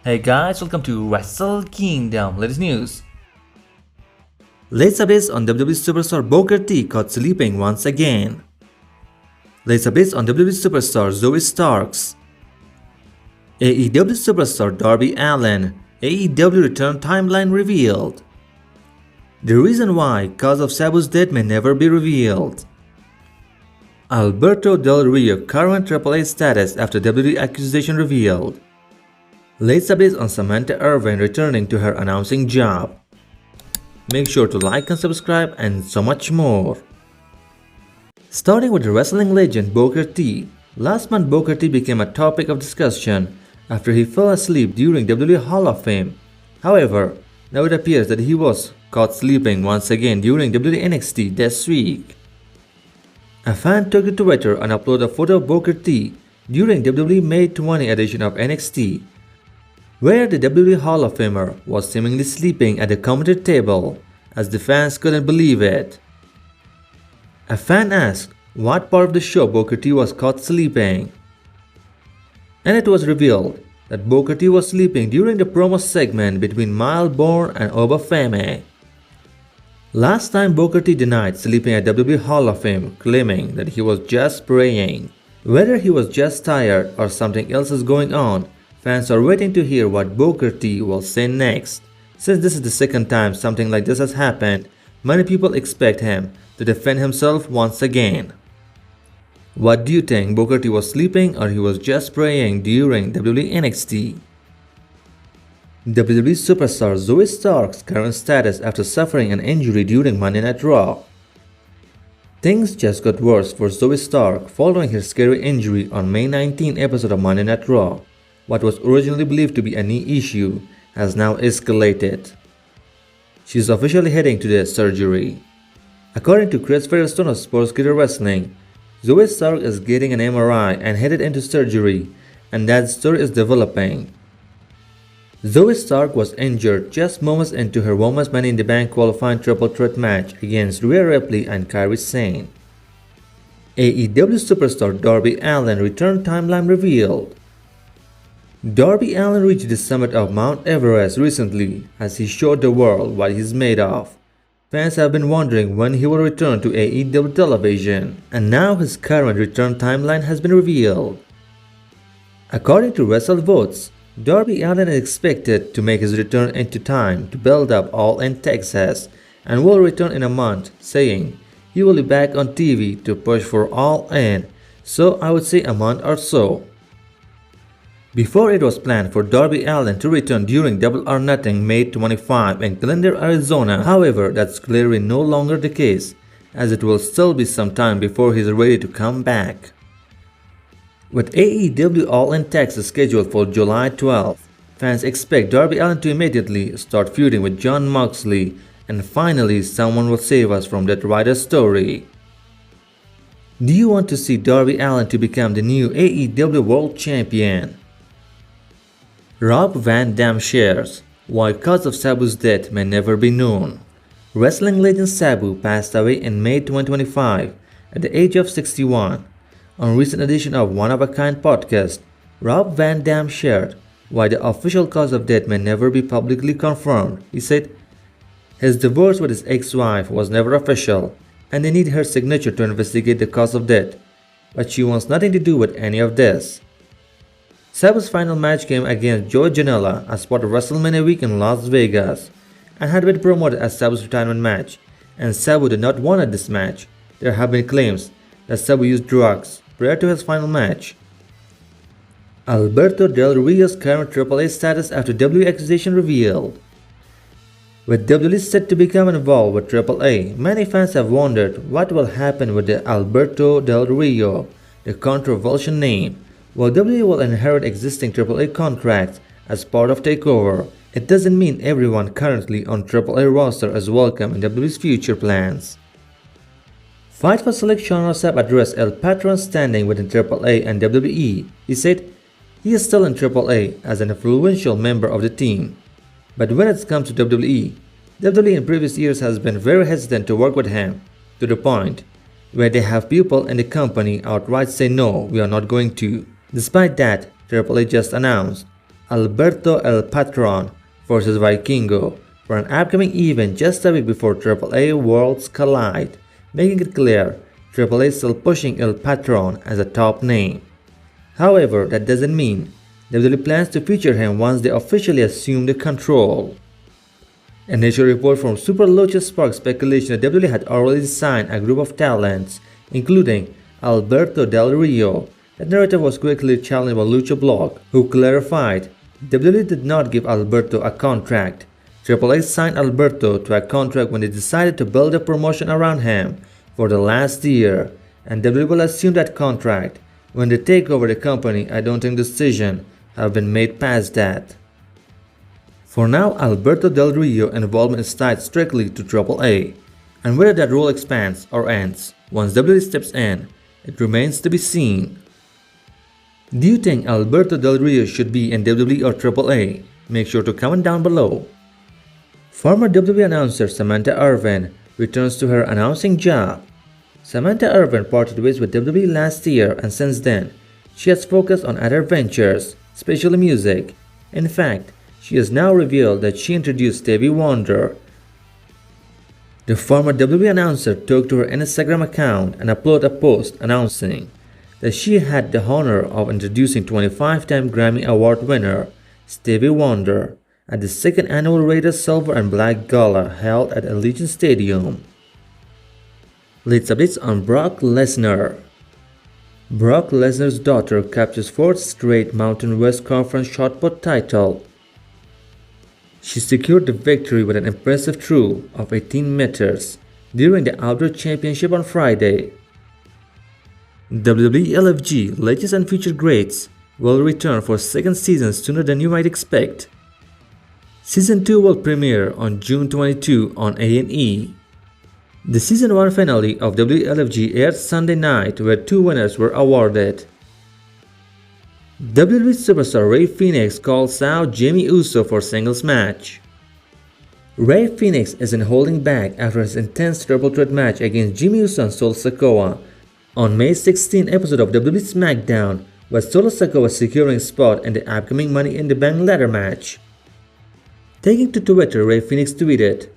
Hey guys, welcome to Wrestle Kingdom. Latest news. Latest updates on WWE superstar Booker T caught sleeping once again. Latest updates on WWE superstar Zoey Starks. AEW superstar Darby Allin. AEW return timeline revealed. The reason why cause of Sabu's death may never be revealed. Alberto WWE current AAA status after WWE accusation revealed. Latest updates on Samantha Irvin returning to her announcing job. Make sure to like and subscribe and so much more. Starting with the wrestling legend Booker T. Last month Booker T became a topic of discussion after he fell asleep during WWE Hall of Fame. However, now it appears that he was caught sleeping once again during WWE NXT this week. A fan took to Twitter and uploaded a photo of Booker T during WWE May 20 edition of NXT, where the WWE Hall of Famer was seemingly sleeping at the commentary table, as the fans couldn't believe it. A fan asked what part of the show Booker T was caught sleeping, and it was revealed that Booker T was sleeping during the promo segment between Mileborn and Obafemi. Last time Booker T denied sleeping at WWE Hall of Fame, claiming that he was just praying. Whether he was just tired or something else is going on, fans are waiting to hear what Booker T will say next. Since this is the second time something like this has happened, many people expect him to defend himself once again. What do you think, Booker T was sleeping or he was just praying during WWE NXT? WWE superstar Zoey Stark's current status after suffering an injury during Monday Night Raw. Things just got worse for Zoey Stark following her scary injury on May 19 episode of Monday Night Raw. What was originally believed to be a knee issue has now escalated. She is officially heading to the surgery. According to Chris Firestone of Sportskeeda Wrestling, Zoey Stark is getting an MRI and headed into surgery, and that story is developing. Zoey Stark was injured just moments into her Women's Money in the Bank qualifying triple threat match against Rhea Ripley and Kairi Sane. AEW superstar Darby Allin return timeline revealed. Darby Allin reached the summit of Mount Everest recently as he showed the world what he's made of. Fans have been wondering when he will return to AEW television, and now his current return timeline has been revealed. According to WrestleVotes, Darby Allin is expected to make his return into time to build up All In Texas and will return in a month, saying he will be back on TV to push for All In, so I would say a month or so. Before it was planned for Darby Allin to return during Double or Nothing May 25 in Glendale, Arizona, however that's clearly no longer the case, as it will still be some time before he is ready to come back. With AEW All In Texas scheduled for July 12, fans expect Darby Allin to immediately start feuding with Jon Moxley, and finally someone will save us from that Ryder story. Do you want to see Darby Allin to become the new AEW World Champion? Rob Van Dam shares why cause of Sabu's death may never be known. Wrestling legend Sabu passed away in May 2025 at the age of 61. On recent edition of One of a Kind podcast, Rob Van Dam shared why the official cause of death may never be publicly confirmed. He said, his divorce with his ex-wife was never official, and they need her signature to investigate the cause of death, but she wants nothing to do with any of this. Sabu's final match came against Joe Janela as part of WrestleMania week in Las Vegas, and had been promoted as Sabu's retirement match, and Sabu did not want this match. There have been claims that Sabu used drugs prior to his final match. Alberto WWE's current AAA status after WWE accusation revealed. With WWE set to become involved with AAA, many fans have wondered what will happen with the Alberto WWE, the controversial name. While WWE will inherit existing AAA contracts as part of takeover, it doesn't mean everyone currently on AAA roster is welcome in WWE's future plans. Fight for Select Sean Rossap addressed El Patron's standing within AAA and WWE. He said he is still in AAA as an influential member of the team, but when it comes to WWE in previous years has been very hesitant to work with him, to the point where they have people in the company outright say no, we are not going to. Despite that, AAA just announced Alberto El Patron versus Vikingo for an upcoming event just a week before AAA Worlds collide, making it clear AAA is still pushing El Patron as a top name. However, that doesn't mean WWE plans to feature him once they officially assume the control. An initial report from Super Lucha sparked speculation that WWE had already signed a group of talents, including Alberto Del Rio. That narrative was quickly challenged by Lucha Blog, who clarified WWE did not give Alberto a contract. AAA signed Alberto to a contract when they decided to build a promotion around him for the last year, and WWE will assume that contract when they take over the company. I don't think decisions have been made past that. For now, Alberto Del Rio involvement is tied strictly to AAA, and whether that role expands or ends once WWE steps in, it remains to be seen. Do you think Alberto Del Rio should be in WWE or AAA? Make sure to comment down below. Former WWE announcer Samantha Irvin returns to her announcing job. Samantha Irvin parted ways with WWE last year, and since then, she has focused on other ventures, especially music. In fact, she has now revealed that she introduced Stevie Wonder. The former WWE announcer took to her Instagram account and uploaded a post announcing that she had the honor of introducing 25-time Grammy Award winner Stevie Wonder at the second annual Raiders Silver and Black Gala held at Allegiant Stadium. Latest updates on Brock Lesnar. Brock Lesnar's daughter captures fourth straight Mountain West Conference shot put title. She secured the victory with an impressive throw of 18 meters during the Outdoor Championship on Friday. WWE LFG Legends and Future Greats will return for second season sooner than you might expect. Season 2 will premiere on June 22 on A&E. The Season 1 finale of WLFG aired Sunday night, where two winners were awarded. WWE superstar Rey Fenix calls out Jimmy Uso for singles match. Rey Fenix isn't holding back after his intense triple threat match against Jimmy Uso and Solo Sikoa on May 16 episode of WWE SmackDown, with Solo Sikoa securing a spot in the upcoming Money in the Bank ladder match. Taking to Twitter, Rey Fenix tweeted,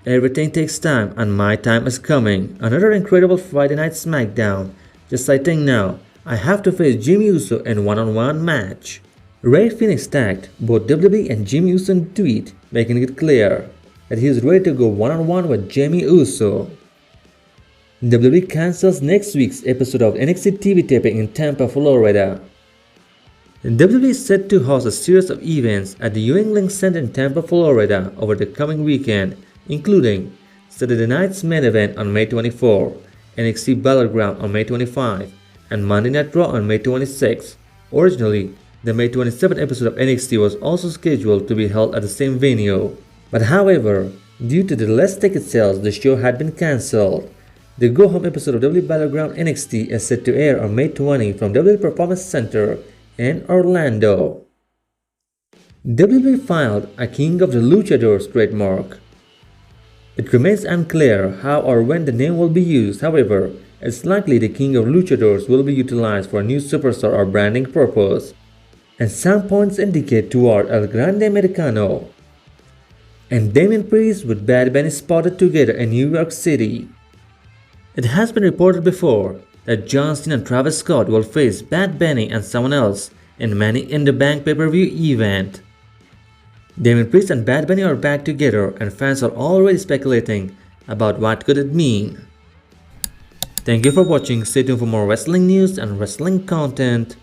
"Everything takes time and my time is coming. Another incredible Friday night SmackDown. Just I think now, I have to face Jimmy Uso in one-on-one match." Rey Fenix tagged both WWE and Jimmy Uso in the tweet, making it clear that he is ready to go one-on-one with Jimmy Uso. WWE cancels next week's episode of NXT TV taping in Tampa, Florida. WWE is set to host a series of events at the Ewing Center in Tampa, Florida over the coming weekend, including Saturday night's main event on May 24, NXT Battleground on May 25, and Monday Night Raw on May 26. Originally, the May 27 episode of NXT was also scheduled to be held at the same venue. But however, due to the less ticket sales, the show had been cancelled. The go-home episode of WWE Battleground NXT is set to air on May 20 from WWE Performance Center in Orlando. WWE filed a King of the Luchadors trademark. It remains unclear how or when the name will be used. However, it's likely the King of Luchadors will be utilized for a new superstar or branding purpose, and some points indicate toward El Grande Americano. And Damian Priest with Bad Bunny spotted together in New York City. It has been reported before that John Cena and Travis Scott will face Bad Bunny and someone else in Money in the Bank pay-per-view event. Damian Priest and Bad Bunny are back together, and fans are already speculating about what could it mean. Thank you for watching. Stay tuned for more wrestling news and wrestling content.